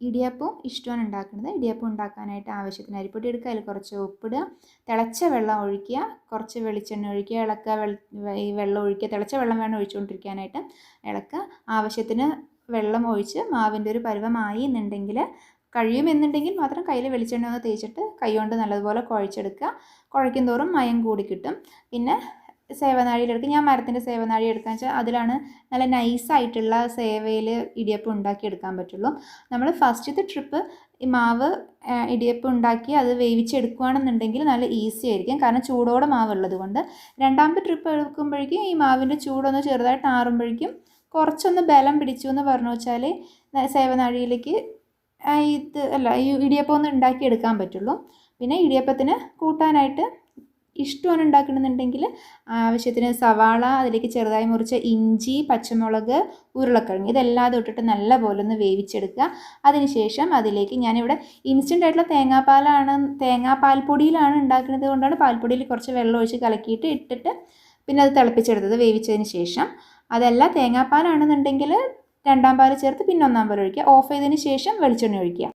ഇടിയപ്പവും ഇഷ്ടമാണ് ഉണ്ടാക്കുന്നത്. ഇടിയപ്പം ഉണ്ടാക്കാനായിട്ട് ആവശ്യത്തിന് അരിപ്പൊടി എടുക്കുക, അതിൽ കുറച്ച് ഉപ്പിടുക, തിളച്ച വെള്ളം ഒഴിക്കുക, കുറച്ച് വെളിച്ചെണ്ണ ഒഴിക്കുക, ഇളക്കുക, ഈ വെള്ളം ഒഴിക്കുക, തിളച്ച വെള്ളം വേണം ഒഴിച്ചുകൊണ്ടിരിക്കാനായിട്ട്. ഇളക്കുക, ആവശ്യത്തിന് വെള്ളം ഒഴിച്ച് മാവിൻ്റെ ഒരു പരുവമായി എന്നുണ്ടെങ്കിൽ, കഴിയുമെന്നുണ്ടെങ്കിൽ മാത്രം കയ്യിൽ വെളിച്ചെണ്ണ ഒന്ന് തേച്ചിട്ട് കൈ കൊണ്ട് നല്ലതുപോലെ കുഴച്ചെടുക്കുക. കുഴയ്ക്കും തോറും മയം കൂടി കിട്ടും. പിന്നെ സേവനാഴിയിലെടുക്കുക. ഞാൻ മരത്തിൻ്റെ സേവനാഴി എടുക്കുക വെച്ചാൽ അതിലാണ് നല്ല നൈസായിട്ടുള്ള സേവയിൽ ഇടിയപ്പം ഉണ്ടാക്കിയെടുക്കാൻ പറ്റുള്ളൂ. നമ്മൾ ഫസ്റ്റത്തെ ട്രിപ്പ് ഈ മാവ് ഇടിയപ്പം ഉണ്ടാക്കി അത് വേവിച്ചെടുക്കുകയാണെന്നുണ്ടെങ്കിൽ നല്ല ഈസി ആയിരിക്കും, കാരണം ചൂടോടെ മാവ് ഉള്ളത് കൊണ്ട്. രണ്ടാമത്തെ ട്രിപ്പ് എടുക്കുമ്പോഴേക്കും ഈ മാവിൻ്റെ ചൂടൊന്ന് ചെറുതായിട്ട് ആറുമ്പോഴേക്കും കുറച്ചൊന്ന് ബലം പിടിച്ചു എന്ന് പറഞ്ഞു വെച്ചാൽ സേവനാഴിയിലേക്ക് ഈ ഇടിയപ്പം ഒന്ന് ഉണ്ടാക്കിയെടുക്കാൻ പറ്റുള്ളൂ. പിന്നെ ഇടിയപ്പത്തിന് കൂട്ടാനായിട്ട് ഇഷ്ടമാണ് ഉണ്ടാക്കണമെന്നുണ്ടെങ്കിൽ ആവശ്യത്തിന് സവാള, അതിലേക്ക് ചെറുതായി മുറിച്ച ഇഞ്ചി, പച്ചമുളക്, ഉരുളക്കിഴങ്ങ് ഇതെല്ലാം ഇട്ടിട്ട് നല്ല പോലെ ഒന്ന് വേവിച്ചെടുക്കുക. അതിനുശേഷം അതിലേക്ക് ഞാനിവിടെ ഇൻസ്റ്റൻ്റ് ആയിട്ടുള്ള തേങ്ങാപ്പാൽ പൊടിയിലാണ് ഉണ്ടാക്കുന്നത് കൊണ്ടാണ് പാൽപ്പൊടിയിൽ കുറച്ച് വെള്ളം ഒഴിച്ച് കലക്കിയിട്ട് ഇട്ടിട്ട് പിന്നെ അത് തിളപ്പിച്ചെടുത്തത് വേവിച്ചതിന് ശേഷം. അതല്ല തേങ്ങാപ്പാലാണെന്നുണ്ടെങ്കിൽ രണ്ടാം പാൽ ചേർത്ത് പിന്നെ ഒന്നാം പാൽ ഒഴിക്കുക. ഓഫ് ചെയ്തതിന് ശേഷം വെളിച്ചെണ്ണ ഒഴിക്കുക.